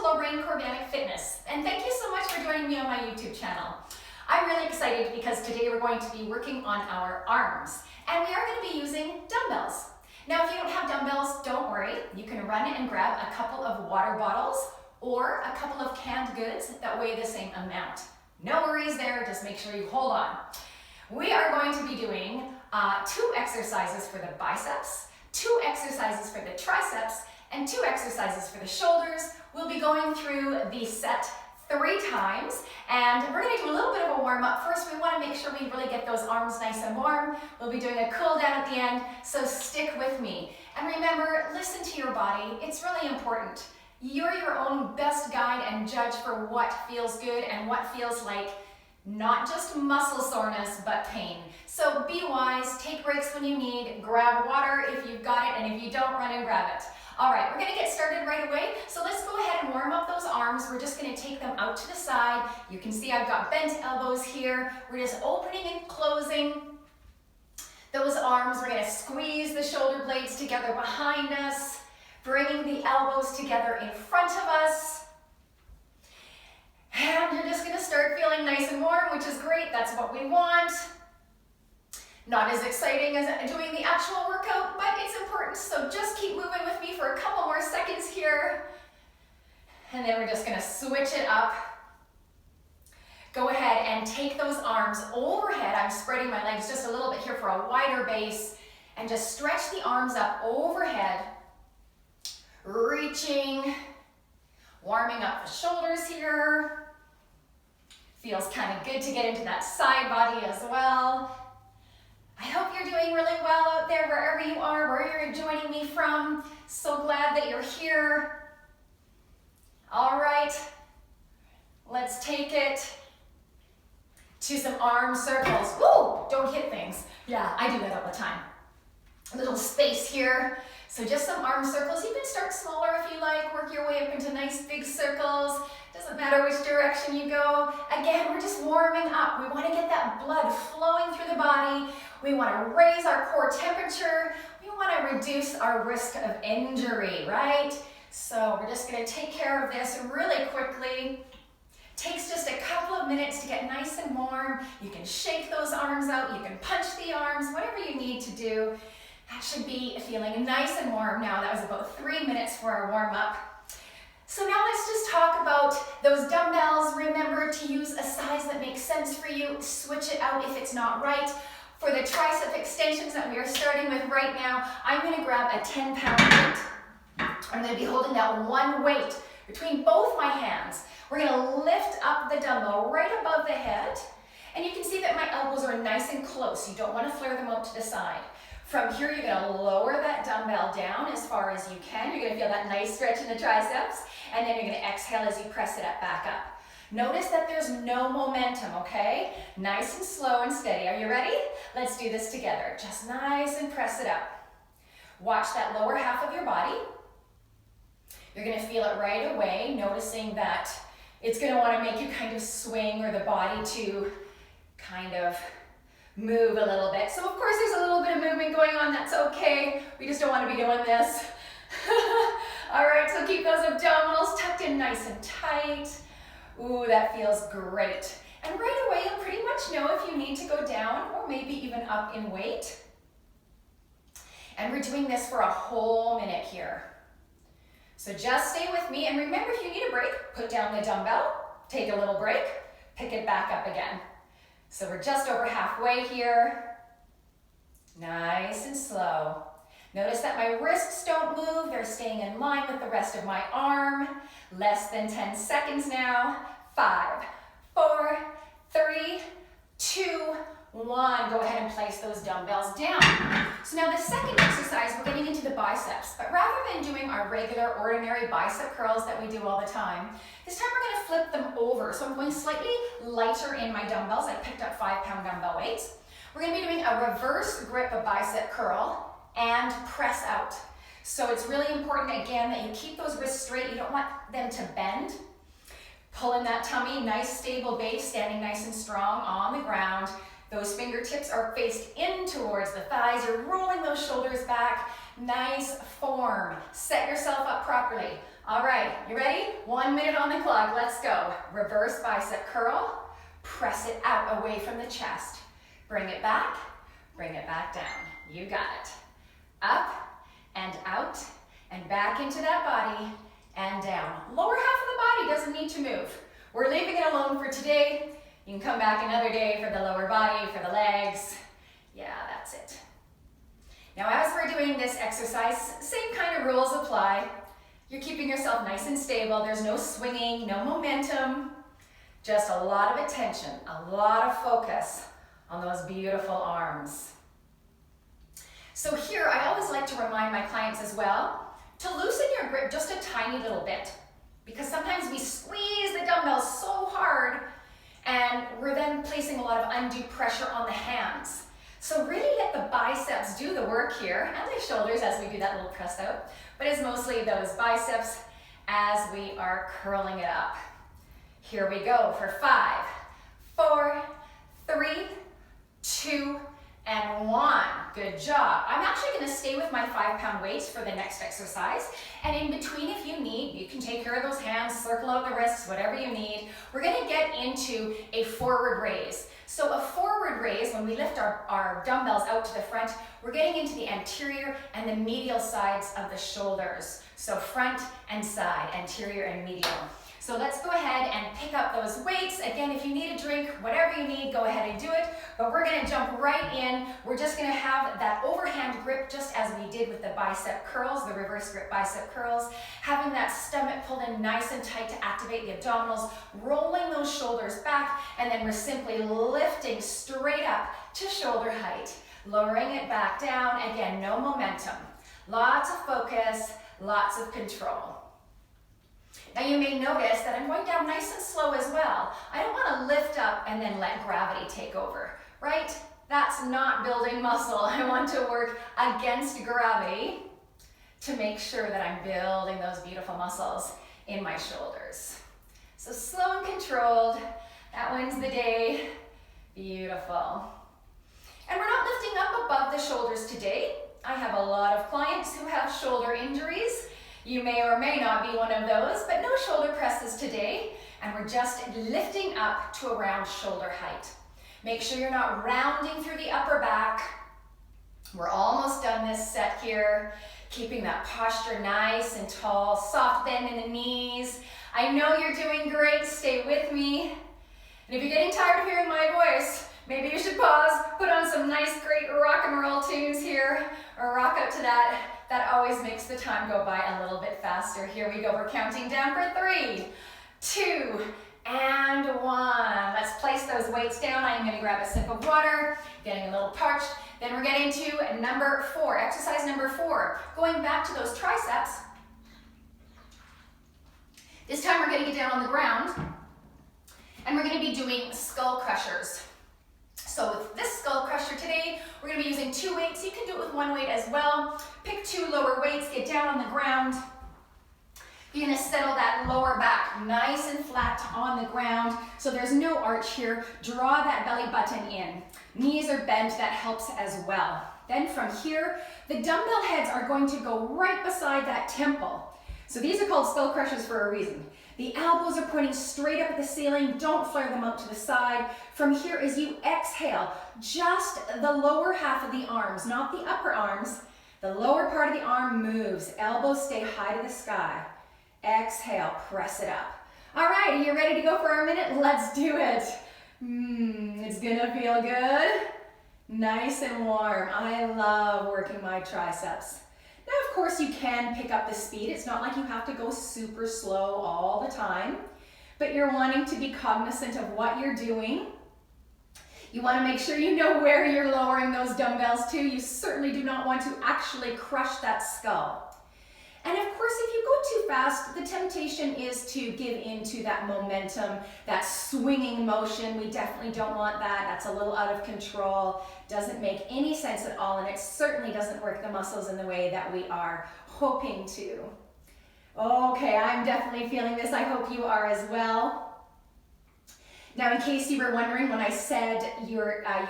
to Lorraine Korobanik Fitness, and thank you so much for joining me on my YouTube channel. I'm really excited because today we're going to be working on our arms, and we are going to be using dumbbells. Now, if you don't have dumbbells, don't worry. You can run and grab a couple of water bottles or a couple of canned goods that weigh the same amount. No worries there, just make sure you hold on. We are going to be doing 2 exercises for the biceps, 2 exercises for the triceps, and 2 exercises for the shoulders. We'll be going through the set 3 times, and we're going to do a little bit of a warm-up. First, we want to make sure we really get those arms nice and warm. We'll be doing a cool down at the end, so stick with me. And remember, listen to your body. It's really important. You're your own best guide and judge for what feels good and what feels like not just muscle soreness, but pain. So be wise, take breaks when you need, grab water if you've got it, and if you don't, run and grab it. All right, we're gonna get started right away. So let's go ahead and warm up those arms. We're just gonna take them out to the side. You can see I've got bent elbows here. We're just opening and closing those arms. We're gonna squeeze the shoulder blades together behind us, bringing the elbows together in front of us. And you're just gonna start feeling nice and warm, which is great. That's what we want. Not as exciting as doing the actual workout, but it's important, so just keep moving with me for a couple more seconds here. And then we're just gonna switch it up. Go ahead and take those arms overhead. I'm spreading my legs just a little bit here for a wider base, and just stretch the arms up overhead, reaching, warming up the shoulders here. Feels kind of good to get into that side body as well. I hope you're doing really well out there, wherever you are, where you're joining me from. So glad that you're here. All right, let's take it to some arm circles. Ooh, don't hit things. Yeah, I do that all the time. A little space here. So just some arm circles. You can start smaller if you like, work your way up into nice big circles. Doesn't matter which direction you go. Again, we're just warming up. We want to get that blood flowing through the body. We want to raise our core temperature. We want to reduce our risk of injury, right? So we're just going to take care of this really quickly. Takes just a couple of minutes to get nice and warm. You can shake those arms out. You can punch the arms, whatever you need to do. That should be feeling nice and warm now. That was about 3 minutes for our warm-up. So now let's just talk about those dumbbells. Remember to use a size that makes sense for you. Switch it out if it's not right. For the tricep extensions that we are starting with right now, I'm going to grab a 10-pound weight. I'm going to be holding that one weight between both my hands. We're going to lift up the dumbbell right above the head. And you can see that my elbows are nice and close. You don't want to flare them out to the side. From here, you're going to lower that dumbbell down as far as you can. You're going to feel that nice stretch in the triceps. And then you're going to exhale as you press it up, back up. Notice that there's no momentum, okay? Nice and slow and steady. Are you ready? Let's do this together. Just nice and press it up. Watch that lower half of your body. You're going to feel it right away, noticing that it's going to want to make you kind of swing, or the body to kind of move a little bit. So of course there's a little bit of movement going on. That's okay. We just don't want to be doing this. All right, so keep those abdominals tucked in nice and tight. Ooh, that feels great. And right away, you'll pretty much know if you need to go down or maybe even up in weight. And we're doing this for a whole minute here. So just stay with me. And remember, if you need a break, put down the dumbbell, take a little break, pick it back up again. So we're just over halfway here. Nice and slow. Notice that my wrists don't move. They're staying in line with the rest of my arm. Less than 10 seconds now. 5, 4, 3, 2, 1. Go ahead and place those dumbbells down. So now the second exercise, we're getting into the biceps. But rather than doing our regular, ordinary bicep curls that we do all the time, this time we're going to flip them over. So I'm going slightly lighter in my dumbbells. I picked up 5-pound dumbbell weights. We're going to be doing a reverse grip of bicep curl and press out. So it's really important, again, that you keep those wrists straight. You don't want them to bend. Pull in that tummy, nice stable base, standing nice and strong on the ground. Those fingertips are faced in towards the thighs. You're rolling those shoulders back. Nice form. Set yourself up properly. All right, you ready? 1 minute on the clock, let's go. Reverse bicep curl, press it out away from the chest. Bring it back down. You got it. Up and out and back into that body and down. Lower half of the body doesn't need to move. We're leaving it alone for today. You can come back another day for the lower body, for the legs. Yeah, that's it. Now, as we're doing this exercise, same kind of rules apply. You're keeping yourself nice and stable. There's no swinging, no momentum, just a lot of attention, a lot of focus on those beautiful arms. So here, I always like to remind my clients as well to loosen your grip just a tiny little bit, because sometimes we squeeze the dumbbells so hard and we're then placing a lot of undue pressure on the hands. So really let the biceps do the work here, and the shoulders as we do that little press out, but it's mostly those biceps as we are curling it up. Here we go for 5, 4, 3, 2, and 1. Good job. I'm actually going to stay with my 5-pound weights for the next exercise. And in between, if you need, you can take care of those hands, circle out the wrists, whatever you need. We're going to get into a forward raise. So a forward raise, when we lift our dumbbells out to the front, we're getting into the anterior and the medial sides of the shoulders. So front and side, anterior and medial. So let's go ahead and pick up those weights. Again, if you need a drink, whatever you need, go ahead and do it. But we're gonna jump right in. We're just gonna have that overhand grip just as we did with the bicep curls, the reverse grip bicep curls. Having that stomach pulled in nice and tight to activate the abdominals, rolling those shoulders back, and then we're simply lifting straight up to shoulder height, lowering it back down. Again, no momentum. Lots of focus, lots of control. Now you may notice that I'm going down nice and slow as well. I don't want to lift up and then let gravity take over, right? That's not building muscle. I want to work against gravity to make sure that I'm building those beautiful muscles in my shoulders. So slow and controlled, that wins the day. Beautiful. And we're not lifting up above the shoulders today. I have a lot of clients who have shoulder injuries. You may or may not be one of those, but no shoulder presses today, and we're just lifting up to around shoulder height. Make sure you're not rounding through the upper back. We're almost done this set here, keeping that posture nice and tall, soft bend in the knees. I know you're doing great, stay with me. And if you're getting tired of hearing my voice, maybe you should pause, put on some nice, great rock and roll tunes here, or rock up to that. That always makes the time go by a little bit faster. Here we go, we're counting down for 3, 2, and 1. Let's place those weights down. I'm gonna grab a sip of water, getting a little parched. Then we're getting to number 4, exercise number 4. Going back to those triceps. This time we're gonna get down on the ground, and we're gonna be doing skull crushers. So with this skull crusher today, we're gonna be using 2 weights. You can do it with 1 weight as well. Pick 2 lower weights, get down on the ground. You're gonna settle that lower back nice and flat on the ground. So there's no arch here. Draw that belly button in. Knees are bent, that helps as well. Then from here, the dumbbell heads are going to go right beside that temple. So these are called skull crushers for a reason. The elbows are pointing straight up at the ceiling. Don't flare them out to the side. From here, as you exhale, just the lower half of the arms, not the upper arms. The lower part of the arm moves. Elbows stay high to the sky. Exhale, press it up. All right, are you ready to go for our minute? Let's do it. It's gonna feel good. Nice and warm. I love working my triceps. Now, of course, you can pick up the speed. It's not like you have to go super slow all the time, but you're wanting to be cognizant of what you're doing. You want to make sure you know where you're lowering those dumbbells to. You certainly do not want to actually crush that skull. And of course, if you go too fast, the temptation is to give into that momentum, that swinging motion. We definitely don't want that. That's a little out of control. Doesn't make any sense at all, and it certainly doesn't work the muscles in the way that we are hoping to. Okay, I'm definitely feeling this. I hope you are as well. Now, in case you were wondering when I said you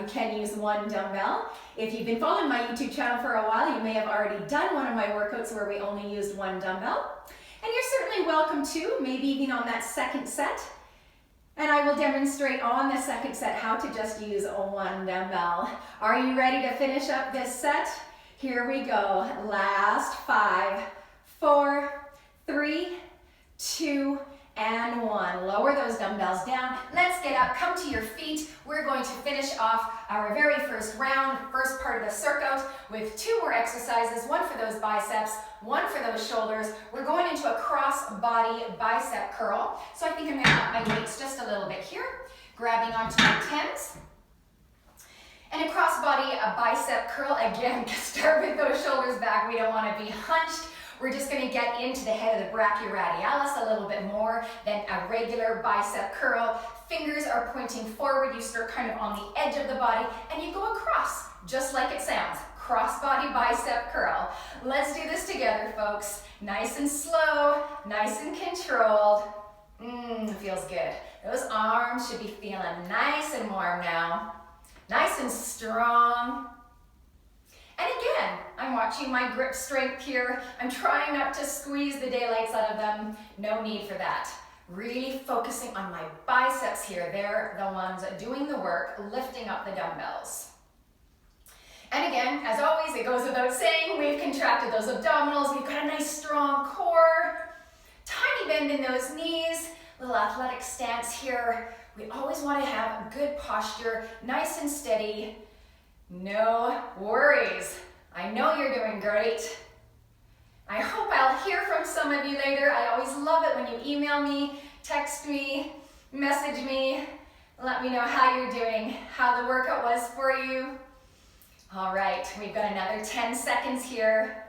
can use one dumbbell, if you've been following my YouTube channel for a while, you may have already done one of my workouts where we only used one dumbbell. And you're certainly welcome to, maybe even on that second set. And I will demonstrate on the second set how to just use one dumbbell. Are you ready to finish up this set? Here we go. Last 5, 4, 3, 2, and 1. Lower those dumbbells down. Let's get up, come to your feet. We're going to finish off our very first round, first part of the circuit with 2 more exercises, one for those biceps, one for those shoulders. We're going into a cross body bicep curl. So I think I'm gonna up my weights just a little bit here, grabbing onto my 10s. And a cross body bicep curl, again, start with those shoulders back. We don't wanna be hunched. We're just going to get into the head of the brachioradialis a little bit more than a regular bicep curl. Fingers are pointing forward. You start kind of on the edge of the body and you go across, just like it sounds. Cross body bicep curl. Let's do this together, folks. Nice and slow, nice and controlled. Feels good. Those arms should be feeling nice and warm now. Nice and strong. And again, I'm watching my grip strength here. I'm trying not to squeeze the daylights out of them. No need for that. Really focusing on my biceps here. They're the ones doing the work, lifting up the dumbbells. And again, as always, it goes without saying, we've contracted those abdominals. We've got a nice strong core. Tiny bend in those knees. Little athletic stance here. We always want to have good posture, nice and steady. No worries. I know you're doing great. I hope I'll hear from some of you later. I always love it when you email me, text me, message me, let me know how you're doing, how the workout was for you. All right, we've got another 10 seconds here.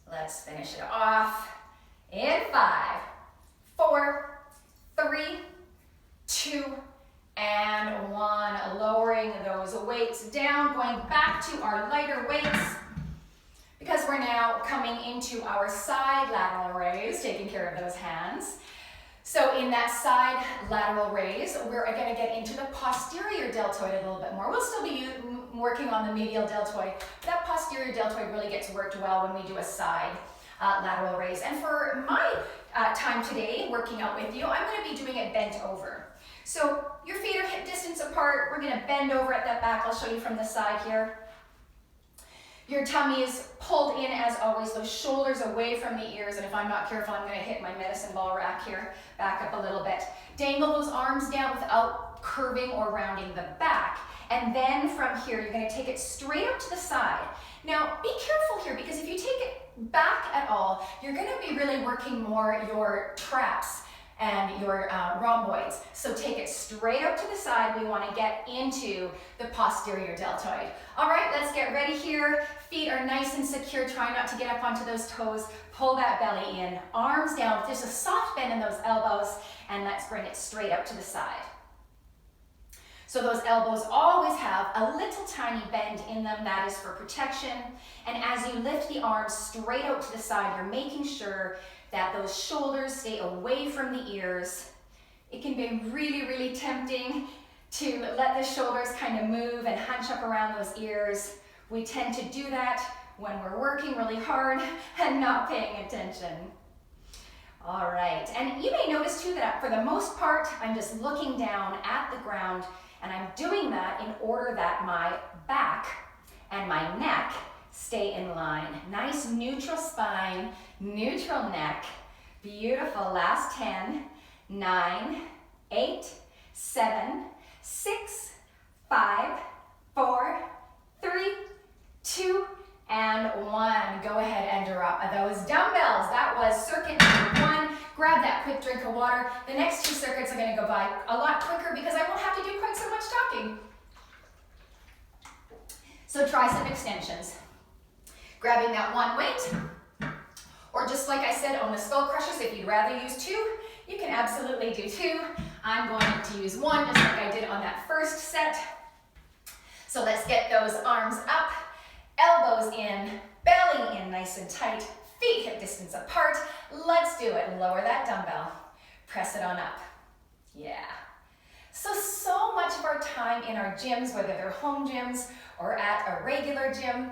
Let's finish it off in 5, 4, 3, 2, and 1, lowering those weights down, going back to our lighter weights because we're now coming into our side lateral raise, taking care of those hands. So in that side lateral raise, we're going to get into the posterior deltoid a little bit more. We'll still be working on the medial deltoid. That posterior deltoid really gets worked well when we do a side lateral raise. And for my time today, working out with you, I'm going to be doing it bent over. So your feet are hip distance apart. We're going to bend over at that back. I'll show you from the side here. Your tummy is pulled in as always, those shoulders away from the ears. And if I'm not careful, I'm going to hit my medicine ball rack here. Back up a little bit. Dangle those arms down without curving or rounding the back. And then from here, you're going to take it straight up to the side. Now, be careful here because if you take it back at all, you're going to be really working more your traps and your rhomboids. So take it straight up to the side. We want to get into the posterior deltoid. All right, let's get ready here. Feet are nice and secure. Try not to get up onto those toes. Pull that belly in. Arms down with just a soft bend in those elbows. And let's bring it straight up to the side. So those elbows always have a little tiny bend in them. That is for protection. And as you lift the arms straight out to the side, you're making sure that those shoulders stay away from the ears. It can be really, really tempting to let the shoulders kind of move and hunch up around those ears. We tend to do that when we're working really hard and not paying attention. All right, and you may notice too that for the most part, I'm just looking down at the ground, and I'm doing that in order that my back and my neck stay in line. Nice neutral spine, neutral neck. Beautiful. Last 10, 9, 8, 7, 6, 5, 4, 3, 2, and 1. Go ahead and drop those dumbbells. That was circuit number 1. Grab that quick drink of water. The next 2 circuits are going to go by a lot quicker because I won't have to do quite so much talking. So tricep extensions. Grabbing that one weight, or just like I said on the skull crushers, if you'd rather use 2, you can absolutely do 2. I'm going to use 1 just like I did on that first set. So let's get those arms up, elbows in, belly in nice and tight, feet hip distance apart. Let's do it. Lower that dumbbell. Press it on up. Yeah. So much of our time in our gyms, whether they're home gyms or at a regular gym,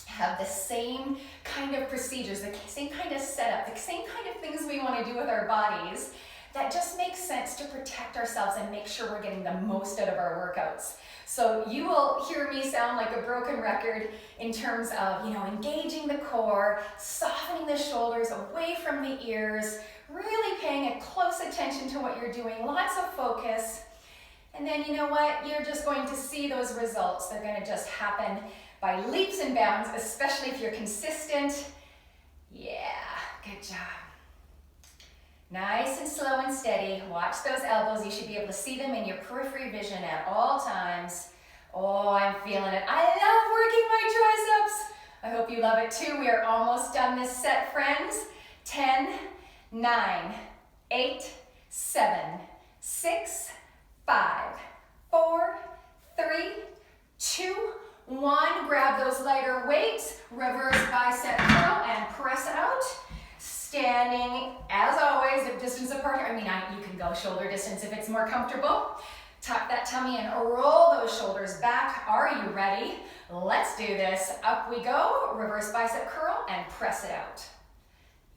have the same kind of procedures, the same kind of setup, the same kind of things we want to do with our bodies that just makes sense to protect ourselves and make sure we're getting the most out of our workouts. So you will hear me sound like a broken record in terms of, engaging the core, softening the shoulders away from the ears, really paying a close attention to what you're doing, lots of focus. And then you know what? You're just going to see those results. They're going to just happen by leaps and bounds, especially if you're consistent. Yeah, good job. Nice and slow and steady. Watch those elbows. You should be able to see them in your periphery vision at all times. Oh, I'm feeling it. I love working my triceps. I hope you love it too. We are almost done this set, friends. 10, 9, 8, 7, 6, 5, 4, 3, 2, 1. Grab those lighter weights. Reverse bicep curl and press out. Standing, as always, a distance apart. You can go shoulder distance if it's more comfortable. Tuck that tummy and roll those shoulders back. Are you ready? Let's do this. Up we go. Reverse bicep curl and press it out.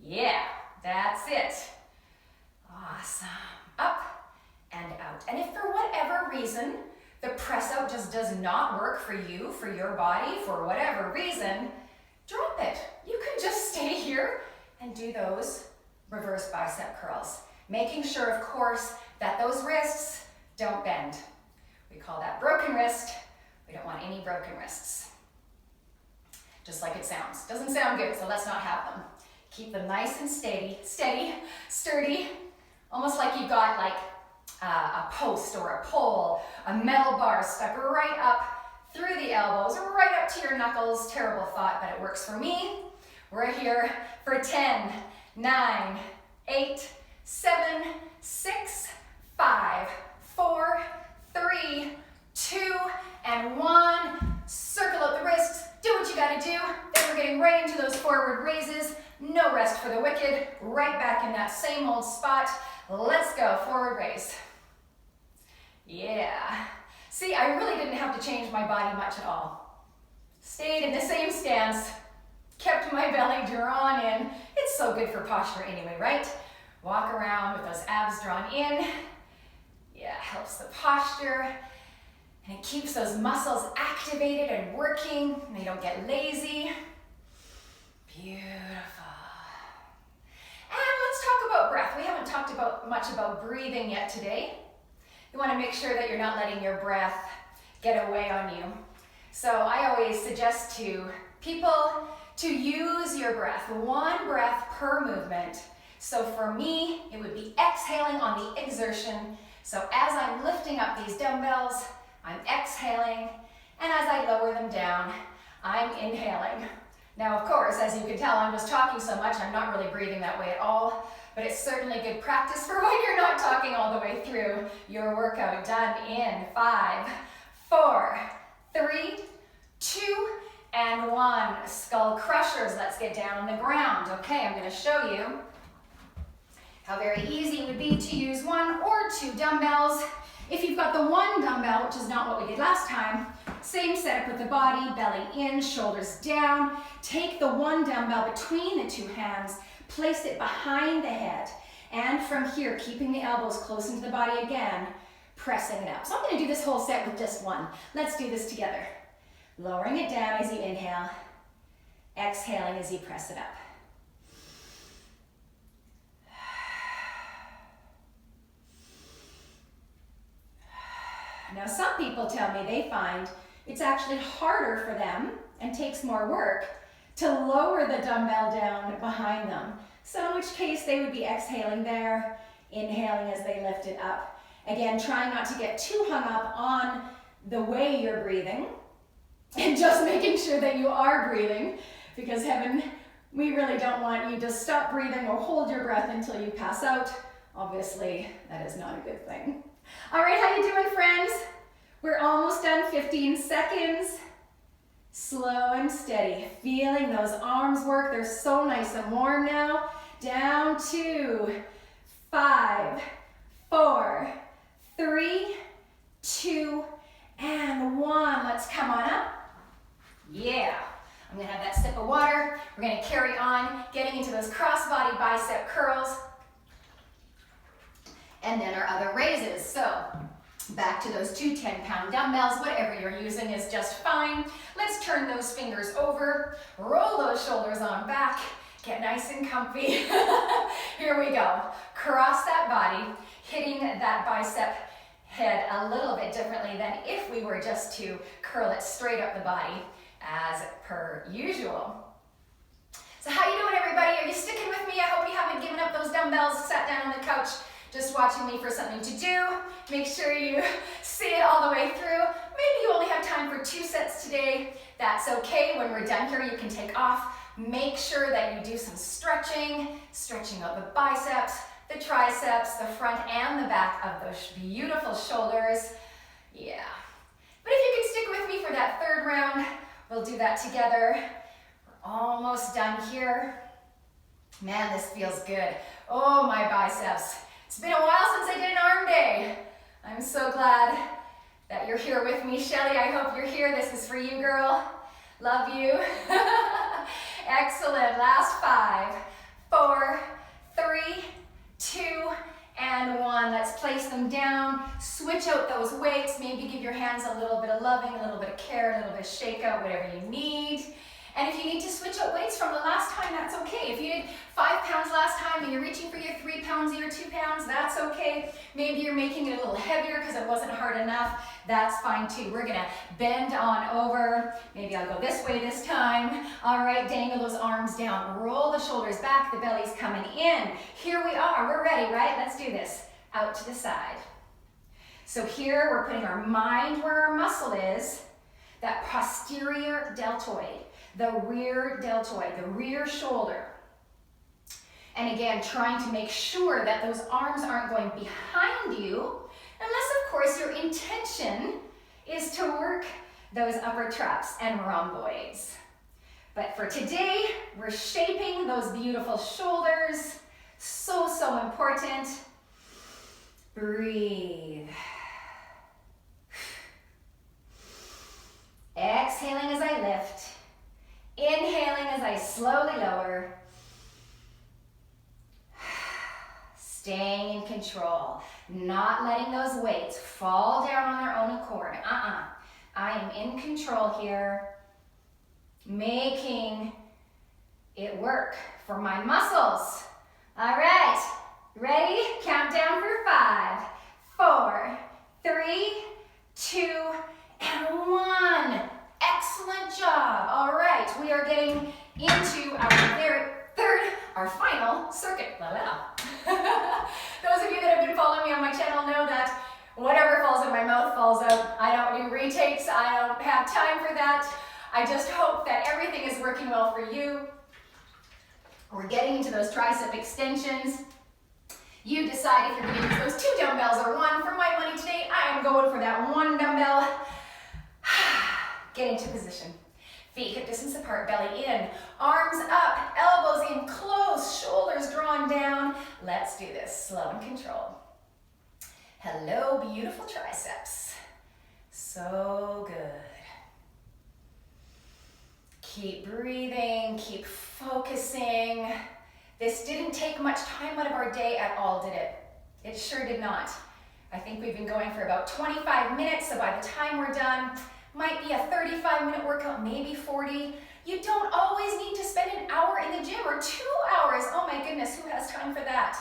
Yeah, that's it. Awesome. Up and out. And if for whatever reason the press out just does not work for you, for your body, for whatever reason, drop it. You can just stay here and do those reverse bicep curls. Making sure, of course, that those wrists don't bend. We call that broken wrist. We don't want any broken wrists. Just like it sounds. Doesn't sound good, so let's not have them. Keep them nice and steady, sturdy, almost like you've got like a post or a pole, a metal bar stuck right up through the elbows, right up to your knuckles. Terrible thought, but it works for me. We're here for 10, 9, 8, 7, 6, 5, 4, 3, 2, and 1. Circle out the wrists. Do what you gotta do. Then we're getting right into those forward raises. No rest for the wicked. Right back in that same old spot. Let's go. Forward raise. Yeah. See, I really didn't have to change my body much at all. Stayed in the same stance. Kept my belly drawn in. It's so good for posture anyway, right? Walk around with those abs drawn in. Yeah, helps the posture. And it keeps those muscles activated and working, and they don't get lazy. Beautiful. And let's talk about breath. We haven't talked much about breathing yet today. You want to make sure that you're not letting your breath get away on you. So I always suggest to people to use your breath, one breath per movement. So for me, it would be exhaling on the exertion. So as I'm lifting up these dumbbells, I'm exhaling, and as I lower them down, I'm inhaling. Now, of course, as you can tell, I'm just talking so much, I'm not really breathing that way at all, but it's certainly good practice for when you're not talking all the way through your workout. Done in 5, 4, 3, 2, and 1. Skull crushers. Let's get down on the ground. Okay, I'm going to show you how very easy it would be to use 1 or 2 dumbbells. If you've got the 1 dumbbell, which is not what we did last time, same setup with the body, belly in, shoulders down. Take the 1 dumbbell between the 2 hands, place it behind the head, and from here, keeping the elbows close into the body again, pressing it up. So I'm going to do this whole set with just 1. Let's do this together. Lowering it down as you inhale, exhaling as you press it up. Now, some people tell me they find it's actually harder for them and takes more work to lower the dumbbell down behind them. So in which case they would be exhaling there, inhaling as they lift it up. Again, trying not to get too hung up on the way you're breathing and just making sure that you are breathing, because heaven, we really don't want you to stop breathing or hold your breath until you pass out. Obviously, that is not a good thing. All right, how you doing, friends? We're almost done, 15 seconds. Slow and steady, feeling those arms work. They're so nice and warm now. Down 2, 5, 4, 3, 2, and 1. Let's come on up. Yeah. I'm gonna have that sip of water. We're gonna carry on, getting into those crossbody bicep curls. And then our other raises. So back to those 2 10-pound dumbbells. Whatever you're using is just fine. Let's turn those fingers over, roll those shoulders on back, get nice and comfy. Here we go. Cross that body, hitting that bicep head a little bit differently than if we were just to curl it straight up the body as per usual. So how you doing, everybody? Are you sticking with me? I hope you haven't given up those dumbbells, sat down on the couch, just watching me for something to do. Make sure you see it all the way through. Maybe you only have time for 2 sets today. That's okay. When we're done here, you can take off. Make sure that you do some stretching, stretching out the biceps, the triceps, the front and the back of those beautiful shoulders. Yeah. But if you can stick with me for that 3rd round, we'll do that together. We're almost done here. Man, this feels good. Oh, my biceps. It's been a while since I did an arm day. I'm so glad that you're here with me. Shelly, I hope you're here. This is for you, girl. Love you. Excellent. Last 5, 4, 3, 2, and 1. Let's place them down. Switch out those weights. Maybe give your hands a little bit of loving, a little bit of care, a little bit of shake out, whatever you need. And if you need to switch out weights from the last time, that's okay. If you did 5 pounds last time and you're reaching for your 3 pounds or your 2 pounds, that's okay. Maybe you're making it a little heavier because it wasn't hard enough. That's fine too. We're gonna bend on over. Maybe I'll go this way this time. All right, dangle those arms down. Roll the shoulders back, the belly's coming in. Here we are, we're ready, right? Let's do this. Out to the side. So here we're putting our mind where our muscle is, that posterior deltoid. The rear deltoid, the rear shoulder. And again, trying to make sure that those arms aren't going behind you, unless of course your intention is to work those upper traps and rhomboids. But for today, we're shaping those beautiful shoulders. So, so important. Breathe. Exhaling as I lift. Inhaling as I slowly lower. Staying in control. Not letting those weights fall down on their own accord. I am in control here. Making it work for my muscles. All right. Ready? Count down for 5, 4, 3, 2, and 1. Excellent job. All right, we are getting into our final circuit. Those of you that have been following me on my channel know that whatever falls in my mouth falls out. I don't do retakes. I don't have time for that. I just hope that everything is working well for you. We're getting into those tricep extensions. You decide if you're going to use those 2 dumbbells or 1. For my money today, I am going for that 1 dumbbell. Get into position. Feet hip distance apart, belly in, arms up, elbows in close, shoulders drawn down. Let's do this, slow and controlled. Hello, beautiful triceps. So good. Keep breathing, keep focusing. This didn't take much time out of our day at all, did it? It sure did not. I think we've been going for about 25 minutes, so by the time we're done, might be a 35-minute workout, maybe 40. You don't always need to spend an hour in the gym or 2 hours. Oh my goodness, who has time for that?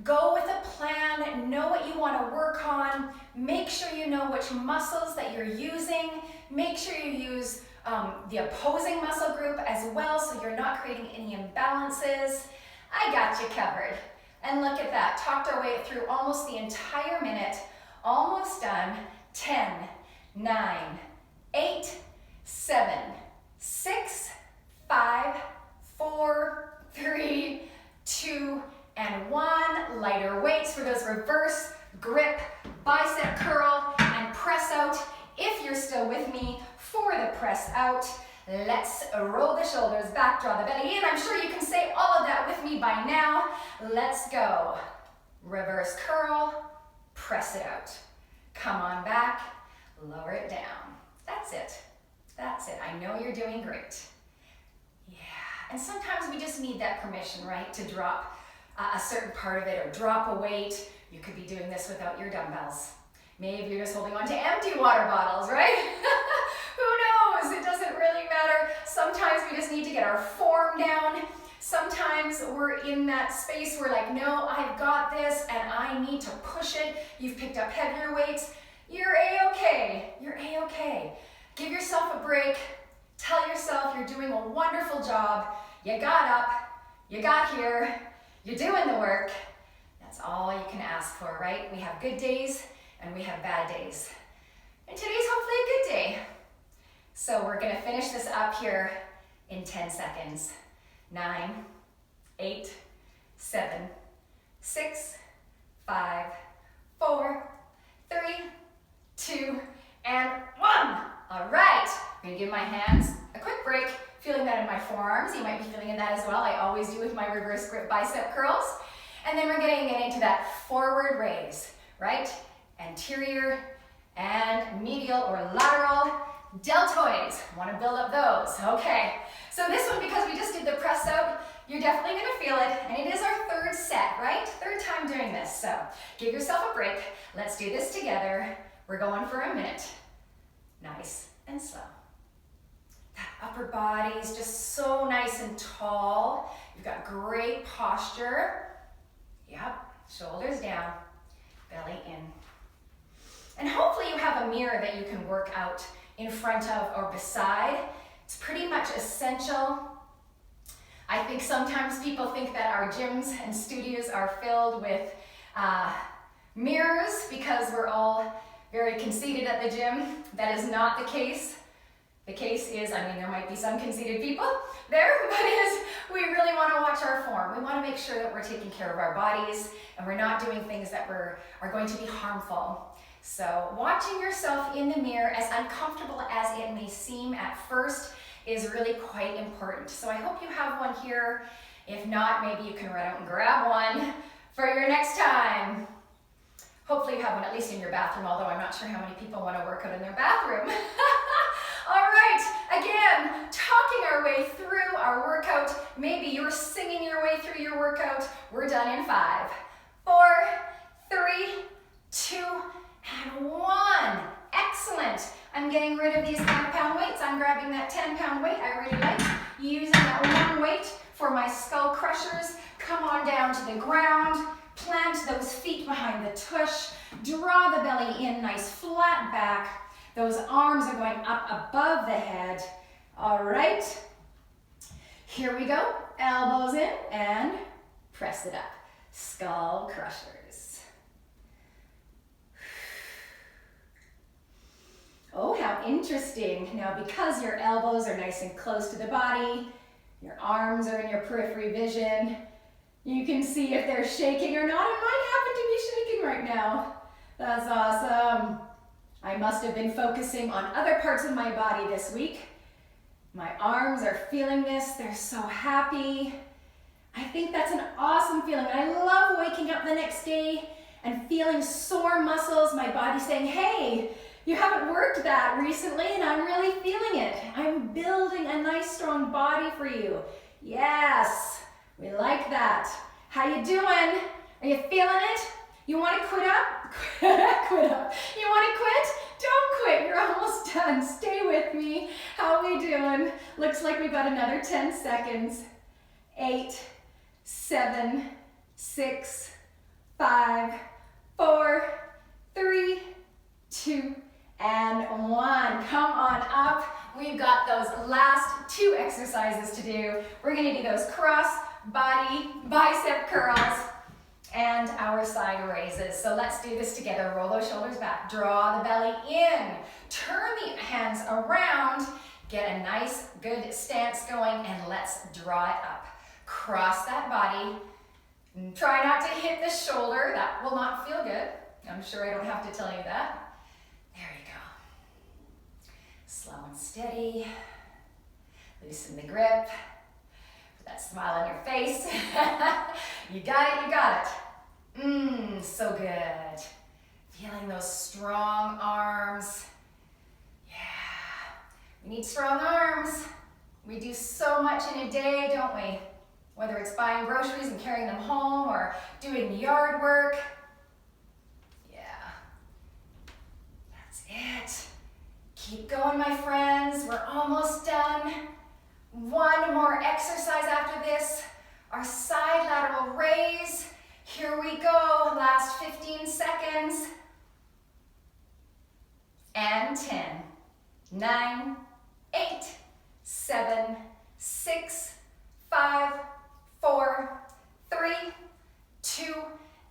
Go with a plan, know what you want to work on, make sure you know which muscles that you're using, make sure you use the opposing muscle group as well so you're not creating any imbalances. I got you covered. And look at that, talked our way through almost the entire minute, almost done. 10, 9, 8, 7, 6, 5, 4, 3, 2, and 1. Lighter weights for those reverse grip, bicep curl, and press out. If you're still with me for the press out, let's roll the shoulders back, draw the belly in. I'm sure you can say all of that with me by now. Let's go. Reverse curl, press it out. Come on back, lower it down. That's it. That's it. I know you're doing great. Yeah, and sometimes we just need that permission, right, to drop a certain part of it or drop a weight. You could be doing this without your dumbbells. Maybe you're just holding on to empty water bottles, right? Who knows? It doesn't really matter. Sometimes we just need to get our form down. Sometimes we're in that space where like, no, I've got this and I need to push it. You've picked up heavier weights. You're A-okay. You're A-okay. Give yourself a break. Tell yourself you're doing a wonderful job. You got up. You got here. You're doing the work. That's all you can ask for, right? We have good days and we have bad days. And today's hopefully a good day. So we're gonna finish this up here in 10 seconds. 9, 8, 7, 6, 5, 4, 3, 2, and 1. All right, I'm gonna give my hands a quick break. Feeling that in my forearms. You might be feeling that as well. I always do with my reverse grip bicep curls. And then we're getting into that forward raise, right? Anterior and medial or lateral deltoids. Want to build up those. Okay. So this one, because we just did the press out, you're definitely going to feel it. And it is our third set, right? Third time doing this. So give yourself a break. Let's do this together. We're going for a minute. Nice and slow. That upper body is just so nice and tall. You've got great posture. Yep, shoulders down, belly in. And hopefully you have a mirror that you can work out in front of or beside. It's pretty much essential. I think sometimes people think that our gyms and studios are filled with mirrors because we're all very conceited at the gym. That is not the case. The case is, I mean, there might be some conceited people there, but we really want to watch our form. We want to make sure that we're taking care of our bodies and we're not doing things that are going to be harmful. So watching yourself in the mirror, as uncomfortable as it may seem at first, is really quite important. So I hope you have one here. If not, maybe you can run out and grab one for your next time. Hopefully you have one at least in your bathroom, although I'm not sure how many people want to work out in their bathroom. All right, again, talking our way through our workout. Maybe you're singing your way through your workout. We're done in 5, 4, 3, 2, and 1. Excellent. I'm getting rid of these 5-pound weights. I'm grabbing that 10-pound weight. I really like using that one weight for my skull crushers. Come on down to the ground. Plant those feet behind the tush. Draw the belly in, nice flat back. Those arms are going up above the head. All right. Here we go. Elbows in and press it up. Skull crushers. Oh, how interesting. Now, because your elbows are nice and close to the body, your arms are in your periphery vision, you can see if they're shaking or not. It might happen to be shaking right now. That's awesome. I must have been focusing on other parts of my body this week. My arms are feeling this. They're so happy. I think that's an awesome feeling. I love waking up the next day and feeling sore muscles, my body saying, hey, you haven't worked that recently and I'm really feeling it. I'm building a nice strong body for you. Yes, we like that. How you doing? Are you feeling it? You want to quit up? Quit up. You want to quit? Don't quit. You're almost done. Stay with me. How are we doing? Looks like we got another 10 seconds. 8, 7, 6, 5, 4, 3, 2, and 1. Come on up. We've got those last 2 exercises to do. We're going to do those cross body bicep curls and our side raises. So let's do this together. Roll those shoulders back. Draw the belly in. Turn the hands around. Get a nice, good stance going, and let's draw it up. Cross that body. Try not to hit the shoulder. That will not feel good. I'm sure I don't have to tell you that. There you go. Slow and steady. Loosen the grip. Put that smile on your face. You got it, you got it. So good. Feeling those strong arms. Yeah, we need strong arms. We do so much in a day, don't we? Whether it's buying groceries and carrying them home or doing yard work. Yeah, that's it. Keep going, my friends. We're almost done. One more exercise after this. Our side lateral raise. Here we go. Last 15 seconds. And 10, 9, 8, 7, 6, 5, 4, 3, 2,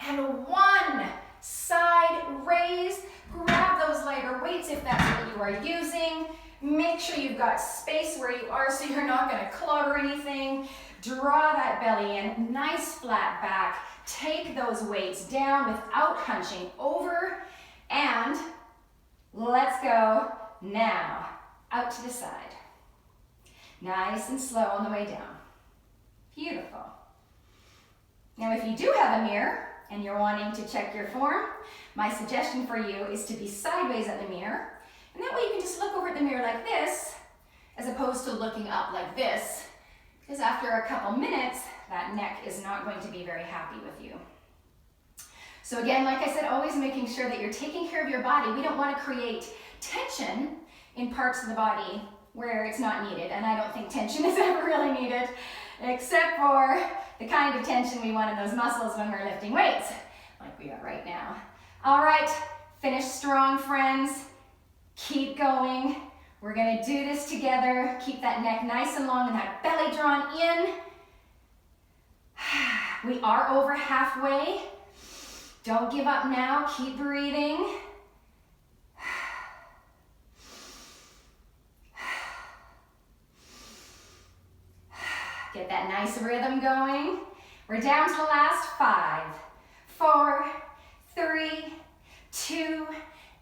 and 1. Side raise. Grab those lighter weights if that's what you are using. Make sure you've got space where you are so you're not going to clutter anything. Draw that belly in. Nice flat back. Take those weights down without hunching over. And let's go now. Out to the side. Nice and slow on the way down. Beautiful. Now if you do have a mirror and you're wanting to check your form, my suggestion for you is to be sideways at the mirror. And that way you can just look over at the mirror like this, as opposed to looking up like this, because after a couple minutes, that neck is not going to be very happy with you. So again, like I said, always making sure that you're taking care of your body. We don't want to create tension in parts of the body where it's not needed. And I don't think tension is ever really needed, except for the kind of tension we want in those muscles when we're lifting weights, like we are right now. All right, finish strong, friends. Keep going. We're gonna do this together. Keep that neck nice and long and that belly drawn in. We are over halfway. Don't give up now. Keep breathing. Get that nice rhythm going. We're down to the last 5, 4, 3, 2,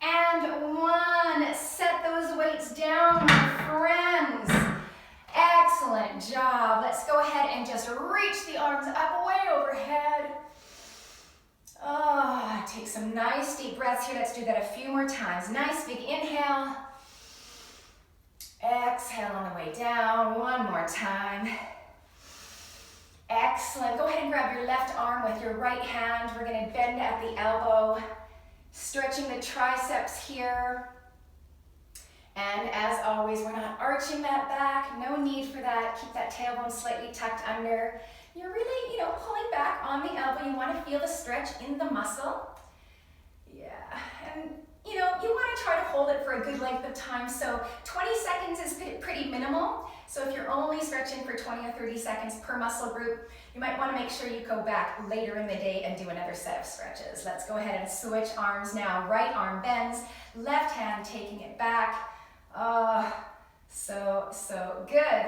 and 1. Set those weights down, my friends. Excellent job. Let's go ahead and just reach the arms up way overhead. Oh, take some nice deep breaths here. Let's do that a few more times. Nice big inhale. Exhale on the way down. One more time. Excellent. Go ahead and grab your left arm with your right hand. We're going to bend at the elbow, stretching the triceps here. And as always, we're not arching that back. No need for that. Keep that tailbone slightly tucked under. You're really, pulling back on the elbow. You want to feel the stretch in the muscle. Yeah. And, you want to try to hold it for a good length of time. So 20 seconds is pretty minimal. So if you're only stretching for 20 or 30 seconds per muscle group, you might want to make sure you go back later in the day and do another set of stretches. Let's go ahead and switch arms now. Right arm bends, left hand taking it back. Oh, so good.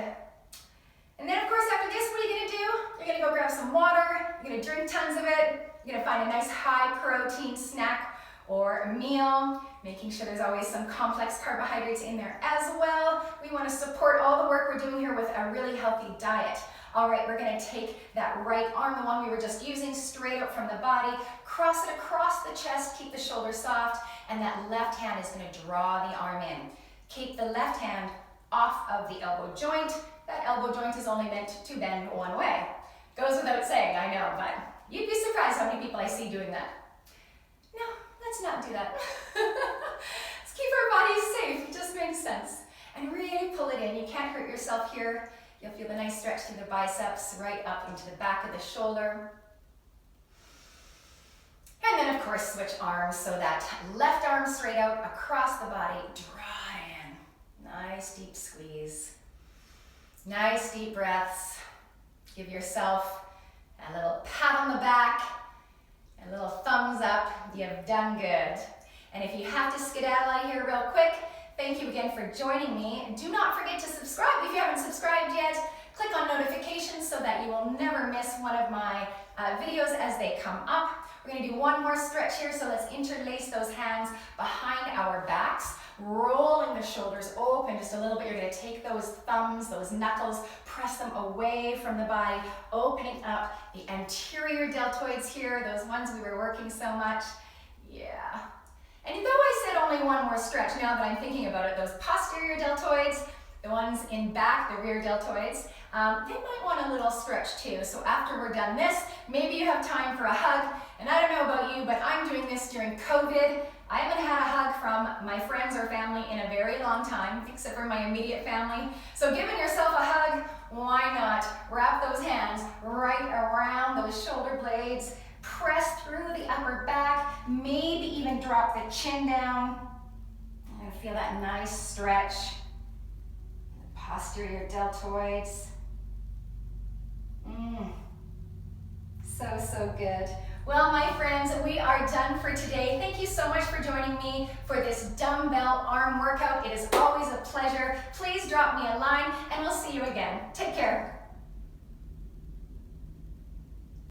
And then of course after this, what are you going to do? You're going to go grab some water. You're going to drink tons of it. You're going to find a nice high protein snack or a meal, making sure there's always some complex carbohydrates in there as well. We want to support all the work we're doing here with a really healthy diet. All right, we're going to take that right arm, the one we were just using, straight up from the body, cross it across the chest, keep the shoulders soft, and that left hand is going to draw the arm in. Keep the left hand off of the elbow joint. That elbow joint is only meant to bend one way. Goes without saying, I know, but you'd be surprised how many people I see doing that. No, let's not do that. Let's keep our bodies safe. It just makes sense. And really pull it in. You can't hurt yourself here. You'll feel the nice stretch through the biceps, right up into the back of the shoulder. And then of course switch arms so that left arm straight out across the body. Draw in. Nice deep squeeze. Nice deep breaths. Give yourself a little pat on the back, a little thumbs up. You've done good. And if you have to skedaddle out of here real quick, thank you again for joining me. Do not forget to subscribe if you haven't subscribed yet. Click on notifications so that you will never miss one of my videos as they come up. We're going to do one more stretch here, so let's interlace those hands behind our backs, rolling the shoulders open just a little bit. You're going to take those thumbs, those knuckles, press them away from the body, opening up the anterior deltoids here, those ones we were working so much. Yeah, And though I said only one more stretch, now that I'm thinking about it, those posterior deltoids, the ones in back, the rear deltoids, they might want a little stretch too. So after we're done this, maybe you have time for a hug. And I don't know about you, but I'm doing this during COVID. I haven't had a hug from my friends or family in a very long time, except for my immediate family. So giving yourself a hug, why not? Wrap those hands right around those shoulder blades. Press through the upper back, maybe even drop the chin down. And feel that nice stretch. The posterior deltoids. So good. Well, my friends, we are done for today. Thank you so much for joining me for this dumbbell arm workout. It is always a pleasure. Please drop me a line and we'll see you again. Take care.